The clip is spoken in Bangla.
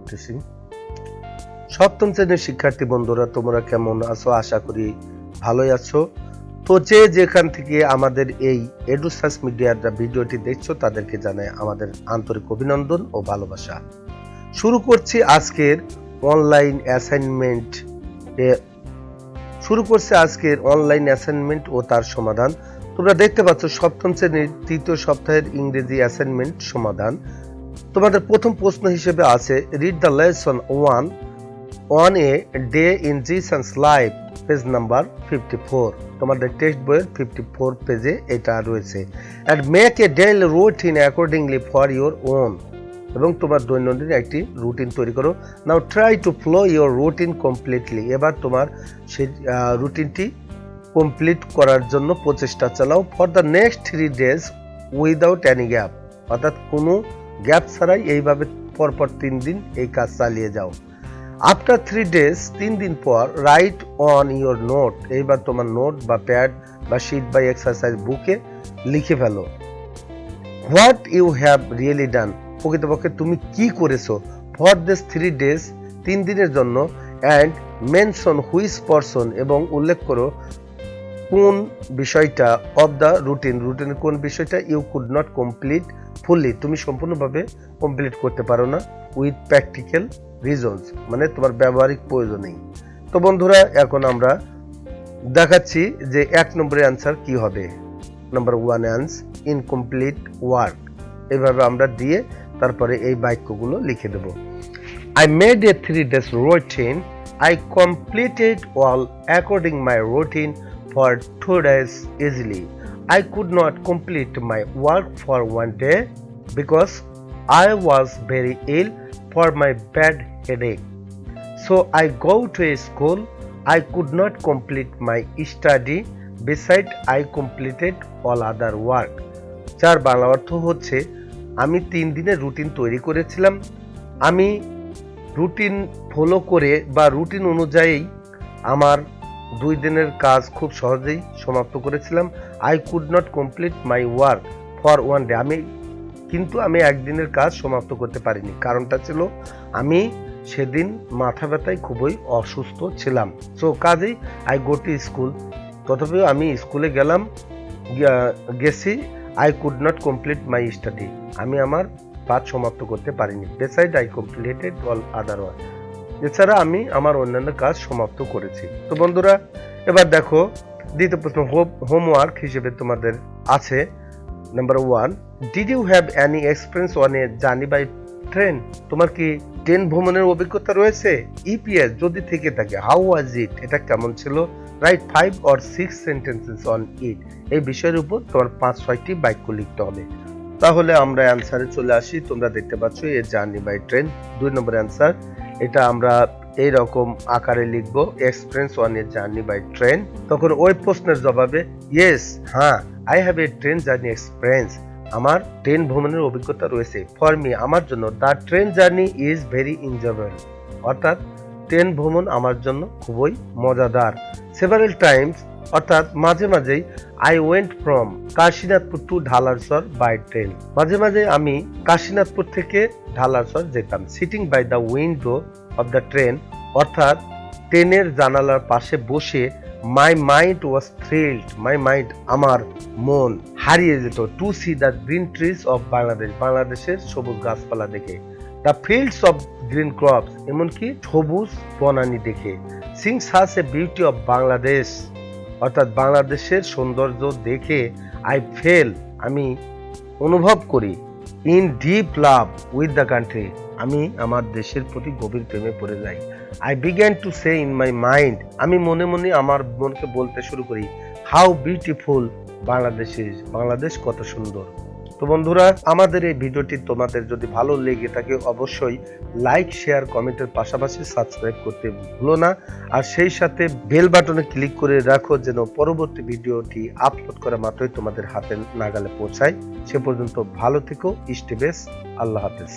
করতেছি। সপ্তম শ্রেণীর শিক্ষার্থী বন্ধুরা, তোমরা কেমন আছো? আশা করি ভালোই আছো। তো যে যেখান থেকে আমাদের এই এডুসাস মিডিয়ার ভিডিওটি দেখছো তাদেরকে জানাই আমাদের আন্তরিক অভিনন্দন ও ভালোবাসা। শুরু করছি আজকের অনলাইন অ্যাসাইনমেন্ট ও তার সমাধান। তোমরা দেখতে পাচ্ছ সপ্তম শ্রেণীর তৃতীয় সপ্তাহের ইংরেজি অ্যাসাইনমেন্ট সমাধান। তোমাদের প্রথম প্রশ্ন হিসেবে আছে read the lesson 1 on a day in Jesus life, page number 54। তোমাদের টেক্সট বইয়ের 54 পেজে এটা রয়েছে। And make a daily routine accordingly for your own, এবং তোমার দৈনন্দিন একটি রুটিন তৈরি করো। Now try to follow your routine completely. এবার তোমার সেই রুটিনটি কমপ্লিট করার জন্য প্রচেষ্টা চালাও। For the next 3 days without any gap, অর্থাৎ কোনো গ্যাপ ছাড়াই এইভাবে পরপর 3 দিন এই কাজ চালিয়ে যাও। আফটার 3 days, 3 দিন পর, রাইট অন ইউর নোট, এইবার তোমার নোট বা প্যাড বা শিট বা এক্সারসাইজ বুকে লিখে ফেলো হোয়াট ইউ হ্যাভ রিয়েলি ডান, প্রকৃতপক্ষে তুমি কি করেছো। ফর দিস 3 days, 3 দিনের জন্য। অ্যান্ড মেনশন হুইচ পারসন, এবং উল্লেখ করো কোন বিষয়টা অফ দ্য রুটিনের কোন বিষয়টা you could not complete fully, তুমি সম্পূর্ণভাবে কমপ্লিট করতে পারো না, উইথ প্র্যাকটিক্যাল রিজনস, মানে তোমার ব্যবহারিক প্রয়োজনেই। তো বন্ধুরা, এখন আমরা দেখাচ্ছি যে 1 নম্বরের অ্যান্সার কি হবে। নাম্বার 1 অ্যান্সার ইনকমপ্লিট ওয়ার্ক, এইভাবে আমরা দিয়ে তারপরে এই বাক্যগুলো লিখে দেব। I made a 3 days routine. I completed all according my routine for 2 days easily. I could not complete my work for 1 day because I was very ill for my bad headache. So I go to a school. I could not complete my study. Besides, I completed all other work. 4 Bangla অর্থ হচ্ছে আমি 3 দিনের রুটিন তৈরি করেছিলাম। আমি রুটিন ফলো করে বা রুটিন অনুযায়ী আমার 2 দিনের কাজ খুব সহজেই সমাপ্ত করেছিলাম। I could not complete my work for 1 day, কিন্তু আমি একদিনের কাজ সমাপ্ত করতে পারিনি। কারণটা ছিল আমি সেদিন মাথা ব্যথায় খুবই অসুস্থ ছিলাম। সো কাজেই আই গো টু স্কুল, তথাপিও আমি স্কুলে গেছি। I could not complete my study, আমি আমার পাঠ সমাপ্ত করতে পারিনি। Beside I completed all other work, এছাড়া আমি আমার অন্যান্য কাজ সমাপ্ত করেছি। তো বন্ধুরা, এবার দেখো দ্বিতীয় প্রশ্ন হোমওয়ার্ক হিসেবে তোমাদের আছে। Number 1, did you have any experience on a journey by train, তোমার কি ট্রেন ভ্রমণের অভিজ্ঞতা রয়েছে? ইপিএস যদি থেকে থাকে, হাউ ওয়াজ ইট, এটা কেমন ছিল? Right 5 or 6 sentences on it, এই বিষয়ের উপর তোমার 5-6টি বাক্য লিখতে হবে। তাহলে আমরা অ্যান্সারে চলে আসি। তোমরা দেখতে পাচ্ছ এ জার্নি বাই ট্রেন। 2 নম্বর অ্যান্সার, এটা আমরা এই রকম আকারে লিখবো, experience on a journey by train. তখন ওই প্রশ্নের জবাবে ইয়েস, হ্যাঁ, I have a train journey experience, আমার ট্রেন ভ্রমণের অভিজ্ঞতা রয়েছে। ফর মি, আমার জন্য, the train journey is very enjoyable, অর্থাৎ ট্রেন ভ্রমণ আমার জন্য খুবই মজাদার। সেভারাল টাইমস, অর্থাৎ মাঝে মাঝেই I went from Kashinathpur to Dhalarsar by train, মাঝে মাঝে আমি কাশীনাথপুর থেকে ঢালারসর যেতাম। Sitting by the window of the train, অর্থাৎ ট্রেনের জানালার পাশে বসে my mind was thrilled, my mind, আমার মন হারিয়ে যেত। To see the green trees of Bangladesh, বাংলাদেশের সবুজ গাছপালা দেখে। The fields of green crops, এমনকি সবুজ বনানী দেখে। Seeing such a beauty of Bangladesh, অর্থাৎ বাংলাদেশের সৌন্দর্য দেখে আই ফেল, আমি অনুভব করি, in deep love with the country, আমি আমার দেশের প্রতি গভীর প্রেমে পড়ে যাই। I began to say in my mind, আমি মনে মনে আমার মনকে বলতে শুরু করি, হাউ বিউটিফুল বাংলাদেশ কত সুন্দর। তো বন্ধুরা, আমাদের এই ভিডিওটি তোমাদের যদি ভালো লেগে থাকে অবশ্যই লাইক, শেয়ার, কমেন্টের পাশাপাশি সাবস্ক্রাইব করতে ভুলো না। আর সেই সাথে বেল বাটনে ক্লিক করে রাখো যেন পরবর্তী ভিডিওটি আপলোড করা মাত্রই তোমাদের হাতে নাগালে পৌঁছায়। সে পর্যন্ত ভালো থেকো, স্টে বেস্ট, আল্লাহ হাফেজ।